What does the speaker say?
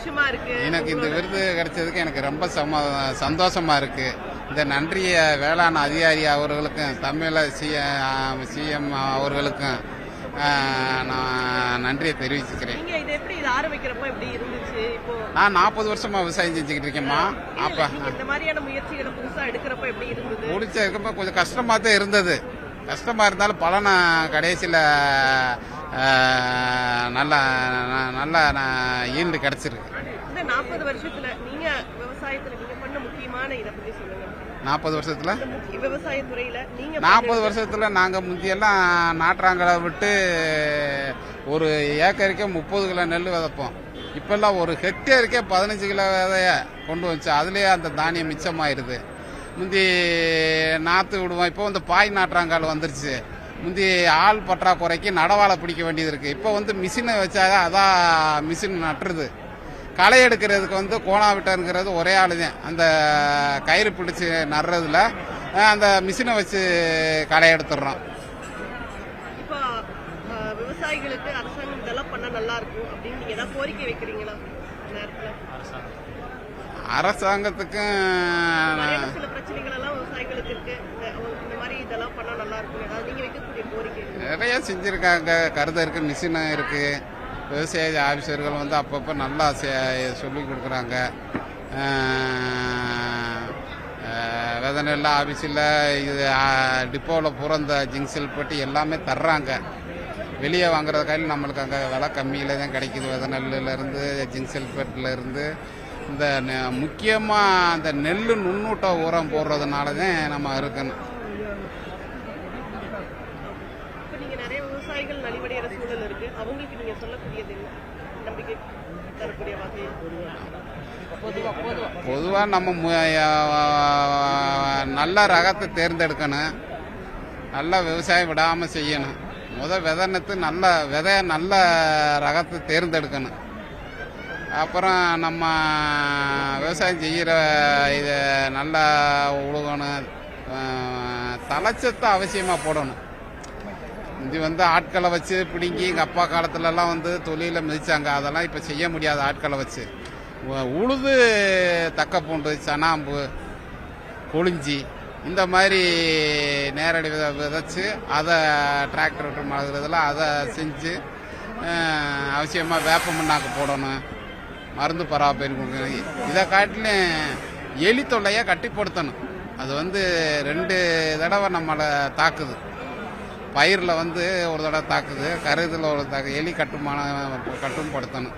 சந்தோஷமா இருக்கு. எனக்கு இந்த விருது கிடைச்சதுக்கு எனக்கு ரொம்ப சந்தோஷமா இருக்கு. இந்த நன்றிய வேளாண் அதிகாரி அவர்களுக்கும் தமிழக சிஎம் அவர்களுக்கும் நான் நன்றியை தெரிவிச்சுக்கிறேன். நீங்க இது எப்படி இது ஆரம்பிக்கிறப்போ எப்படி இருந்துச்சு? இப்போ நான் 40 வருஷமா விவசாயம் செஞ்சுக்கிட்டு இருக்கேன்மா. அப்ப இந்த மாதிரியான முயற்சிகளை புதுசா எடுக்கிறப்ப எப்படி இருந்தது? முடிச்சதுக்கு கொஞ்சம் கஷ்டமா தான் இருந்தது. கஷ்டமா இருந்தாலும் பலனை கடைசியில் நல்ல நல்ல ஈல்டு கிடைச்சிருக்கு. இந்த 40 வருஷத்துல நீங்க விவசாயத்துல நீங்க பண்ண முக்கியமான இதை பத்தி சொல்லுங்க. 40 வருஷத்துல விவசாயத்துறையில நீங்க 40 வருஷத்துல நாங்க முந்தியெல்லாம் நாற்றாங்கலை விட்டு ஒரு ஏக்கருக்கே 30 கிலோ நெல் விதைப்போம். இப்பெல்லாம் ஒரு ஹெக்டேருக்கே 15 கிலோ விதைய கொண்டு வச்சு அதுலயே அந்த தானியம் மிச்சமாயிருது. முந்தி நாற்று விடுவோம். இப்போ வந்து பாய் நாற்றாங்கால் வந்துருச்சு. முந்தி ஆள் பற்றாக்குறைக்கு நடவாளை பிடிக்க வேண்டியது இருக்கு. இப்போ வந்து மிஷினை வச்சாக அதான் மிஷின் நட்டுருது. களை எடுக்கிறதுக்கு வந்து கோணாவிட்டங்கிறது ஒரே ஆளு தான். அந்த கயிறு பிடிச்சி நடுறதுல அந்த மிஷினை வச்சு களை எடுத்துடுறோம். இப்போ விவசாயிகளுக்கு அரசாங்கம் இதெல்லாம் பண்ண நல்லா இருக்கும் அப்படின்னு நீங்க ஏதாவது கோரிக்கை வைக்கிறீங்களா? அரசாங்கத்துக்கும் சில பிரச்சனைகள் எல்லாம் விவசாயிகளுக்கு இருக்கு. இந்த மாதிரி இதெல்லாம் பண்ணா நல்லா இருக்கும். ஏதாவது நீங்க வைக்கக்கூடிய கோரிக்கை? நிறைய செஞ்சிருக்காங்க. கருத இருக்கு, மிஷின் இருக்கு. விவசாய ஆஃபீஸர்கள் வந்து அப்பப்போ நல்லா சொல்லி கொடுக்குறாங்க. விதை நெல் ஆஃபீஸில் இது டிப்போவில் பூரா இந்த ஜிங்சல் பட்டி எல்லாமே தர்றாங்க. வெளியே வாங்குறது கையில் நம்மளுக்கு அங்கே விலை கம்மியில் தான் கிடைக்குது. விதை நெல்லுலேருந்து ஜிங்சல் பெட்டிலேருந்து இந்த முக்கியமாக அந்த நெல் நுண்ணூட்ட உரம் போடுறதுனால தான் நம்ம இருக்கணும். விவசாயிகள் நலிவடைகிற சூழல் இருக்கு. அவங்களுக்கு நீங்க சொல்லக்கூடியது என்ன? நம்பிக்கை தரக்கூடிய வகையில் பொதுவாக நம்ம நல்ல ரகத்தை தேர்ந்தெடுக்கணும். நல்ல விவசாயம் விடாமல் செய்யணும். விதைனத்து நல்ல ரகத்தை தேர்ந்தெடுக்கணும். அப்புறம் நம்ம விவசாயம் செய்கிற இதை நல்லா உழுகணும். தலைச்சத்தை அவசியமாக போடணும். இது வந்து ஆட்களை வச்சு பிடுங்கி எங்கள் அப்பா காலத்துலலாம் வந்து தொழில மிதிச்சாங்க. அதெல்லாம் இப்போ செய்ய முடியாது. ஆட்களை வச்சு உழுது தக்கப்பூண்டு, சனாம்பு, கொளிஞ்சி இந்த மாதிரி நேரடி விதைச்சு அதை டிராக்டர் விட்டு மழகிறதுல அதை செஞ்சு அவசியமாக வேப்ப மண்ணாக்கு போடணும். மருந்து பராமரிப்பு கொடுக்கணும். இதை காட்டிலும் எலி தொல்லையை கட்டிப்படுத்தணும். அது வந்து 2 தடவை நம்மளை தாக்குது. பயிரில் வந்து ஒரு தடவை தாக்குது, கருதில் ஒரு எலி கட்டுப்படுத்தணும்.